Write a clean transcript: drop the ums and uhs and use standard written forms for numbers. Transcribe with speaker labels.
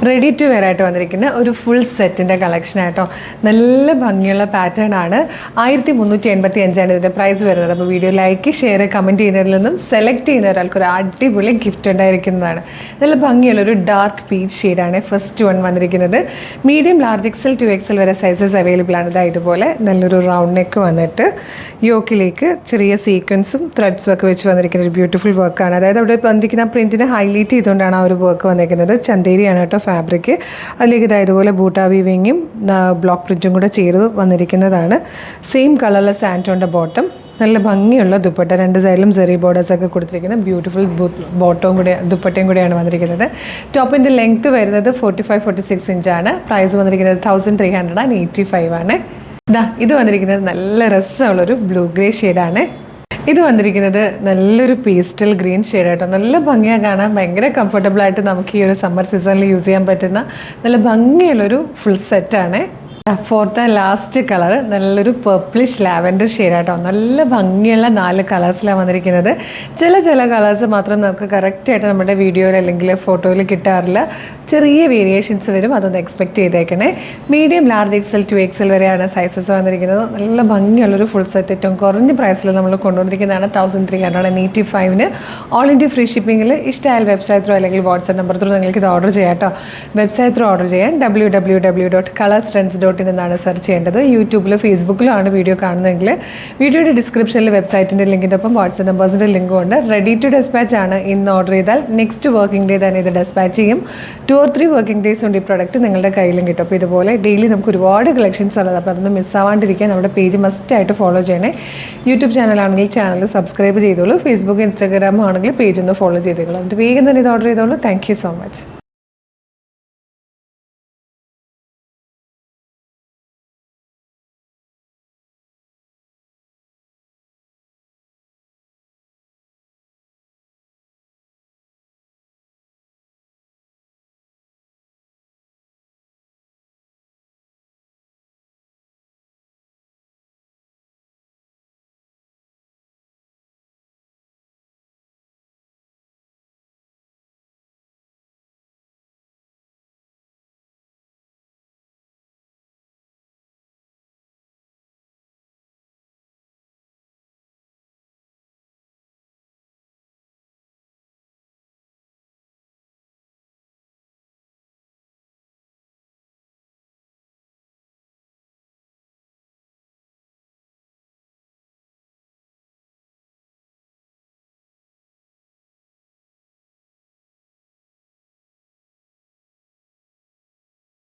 Speaker 1: Ready to wear ആയിട്ട് വന്നിരിക്കുന്ന ഒരു ഫുൾ സെറ്റിൻ്റെ കളക്ഷൻ ആയിട്ടോ. നല്ല ഭംഗിയുള്ള പാറ്റേൺ ആണ്. 1385 ഇതിൻ്റെ പ്രൈസ് വരുന്നത്. അപ്പോൾ വീഡിയോ ലൈക്ക് ഷെയർ കമൻറ്റ് ചെയ്യുന്നതിൽ നിന്നും സെലക്ട് ചെയ്യുന്ന ഒരാൾക്ക് ഒരു അടിപൊളി ഗിഫ്റ്റ് ഉണ്ടായിരിക്കുന്നതാണ്. നല്ല ഭംഗിയുള്ള ഒരു ഡാർക്ക് പീച്ച് ഷെയ്ഡാണ് ഫസ്റ്റ് വൺ വന്നിരിക്കുന്നത്. Medium large XL to XL വരെ സൈസസ് അവൈലബിൾ ആണ്. ഇതുപോലെ നല്ലൊരു റൗണ്ട് നെക്ക് വന്നിട്ട് യോക്കിലേക്ക് ചെറിയ സീക്വൻസും ത്രെഡ്സും ഒക്കെ വെച്ച് വന്നിരിക്കുന്ന ഒരു ബ്യൂട്ടിഫുൾ വർക്കാണ്. അതായത് അവിടെ വന്നിരിക്കുന്ന പ്രിൻറ്റിനെ ഹൈലൈറ്റ് ചെയ്തുകൊണ്ടാണ് ആ ഒരു വർക്ക് വന്നിരിക്കുന്നത്. ചന്തേരിയാണ് കേട്ടോ ഫാബ്രിക്. അതിലേക്ക് ഇതുപോലെ ബൂട്ടാ വീവിങ്ങും ബ്ലോക്ക് പ്രിൻറ്റും കൂടെ ചേർത്ത് വന്നിരിക്കുന്നതാണ്. സെയിം കളറിലെ സാൻറ്റോണിൻ്റെ ബോട്ടം, നല്ല ഭംഗിയുള്ള ദുപ്പട്ട, രണ്ട് സൈഡിലും സെറി ബോർഡേഴ്സ് ഒക്കെ കൊടുത്തിരിക്കുന്ന ബ്യൂട്ടിഫുൾ ബോട്ടവും കൂടെ ദുപ്പട്ടയും കൂടെയാണ് വന്നിരിക്കുന്നത്. ടോപ്പിൻ്റെ ലെങ്ത്ത് വരുന്നത് 45-46 ഇഞ്ചാണ്. പ്രൈസ് വന്നിരിക്കുന്നത് 1385 ആണ്. ഇത് വന്നിരിക്കുന്നത് നല്ല രസമുള്ളൊരു ബ്ലൂ ഗ്രേ ഷെയ്ഡാണ്. ഇത് വന്നിരിക്കുന്നത് നല്ലൊരു പേസ്റ്റൽ ഗ്രീൻ ഷെയ്ഡായിട്ടോ. നല്ല ഭംഗിയാണ് കാണാൻ, ഭയങ്കര കംഫർട്ടബിളായിട്ട് നമുക്ക് ഈ ഒരു സമ്മർ സീസണിൽ യൂസ് ചെയ്യാൻ പറ്റുന്ന നല്ല ഭംഗിയുള്ളൊരു ഫുൾ സെറ്റാണ്. ഫോർത്ത് ആൻഡ് ലാസ്റ്റ് കളർ നല്ലൊരു പർപ്പിളിഷ് ലാവൻഡർ ഷെയ്ഡായിട്ടോ. നല്ല ഭംഗിയുള്ള 4 കളേഴ്സിലാണ് വന്നിരിക്കുന്നത്. ചില കളേഴ്സ് മാത്രം നമുക്ക് കറക്റ്റായിട്ട് നമ്മുടെ വീഡിയോയിൽ അല്ലെങ്കിൽ ഫോട്ടോയിൽ കിട്ടാറില്ല. ചെറിയ വേരിയേഷൻസ് വരും, അതൊന്ന് എക്സ്പെക്റ്റ് ചെയ്തേക്കണേ. Medium large XL to XL വരെയാണ് സൈസസ് വന്നിരിക്കുന്നത്. നല്ല ഭംഗിയുള്ളൊരു ഫുൾ സെറ്റ് ഏറ്റവും കുറഞ്ഞ പ്രൈസിൽ നമ്മൾ കൊണ്ടുവന്നിരിക്കുന്നതാണ് 1385. ഓൾ ഇന്ത്യ ഫ്രീ ഷിപ്പിങ്ങിൽ ഇഷ്ടമായാൽ വെബ്സൈറ്റ് ത്രൂ അല്ലെങ്കിൽ വാട്സ്ആപ്പ് നമ്പർ ത്രൂ നിങ്ങൾക്ക് ഇത് ഓർഡർ ചെയ്യാം കേട്ടോ. വെബ്സൈറ്റ് ത്രൂ ഓർഡർ ചെയ്യാൻ www.colorstrends.in എന്നാണ് സെർച്ച് ചെയ്യേണ്ടത്. യൂട്യൂബിലോ ഫേസ്ബുക്കിലോ ആണ് വീഡിയോ കാണുന്നതെങ്കിൽ വീഡിയോയുടെ ഡിസ്ക്രിപ്ഷനിൽ വെബ്സൈറ്റിൻ്റെ ലിങ്കിൻ്റെ ഒപ്പം വാട്സ്ആപ്പ് നമ്പേഴ്സിൻ്റെ ലിങ്കും ഉണ്ട്. റെഡി ടു ഡെസ്പാച്ച് ആണ്. ഇന്ന് ഓർഡർ ചെയ്താൽ നെക്സ്റ്റ് വർക്കിംഗ് ഡേ തന്നെ ഇത് ഡെസ്പാച്ച് ചെയ്യും. 2 or 3 വർക്കിംഗ് ഡേയ്സ് കൊണ്ട് ഈ പ്രൊഡക്റ്റ് നിങ്ങളുടെ കയ്യിലും കിട്ടും. അപ്പോൾ ഇതുപോലെ ഡെയിലി നമുക്ക് ഒരുപാട് കളക്ഷൻസ് ഉള്ളത്. അപ്പോൾ അതൊന്നും മിസ്സാവാണ്ടിരിക്കാൻ നമ്മുടെ പേജ് മസ്റ്റായിട്ട് ഫോളോ ചെയ്യണേ. യൂട്യൂബ് ചാനലാണെങ്കിൽ ചാനൽ സബ്സ്ക്രൈബ് ചെയ്തോളൂ. ഫേസ്ബുക്ക് ഇൻസ്റ്റാഗ്രാം ആണെങ്കിൽ പേജ് ഒന്ന് ഫോളോ ചെയ്തോളൂ. എന്നിട്ട് വേഗം തന്നെ ഇത് ഓർഡർ ചെയ്തോളൂ. Thank you so much.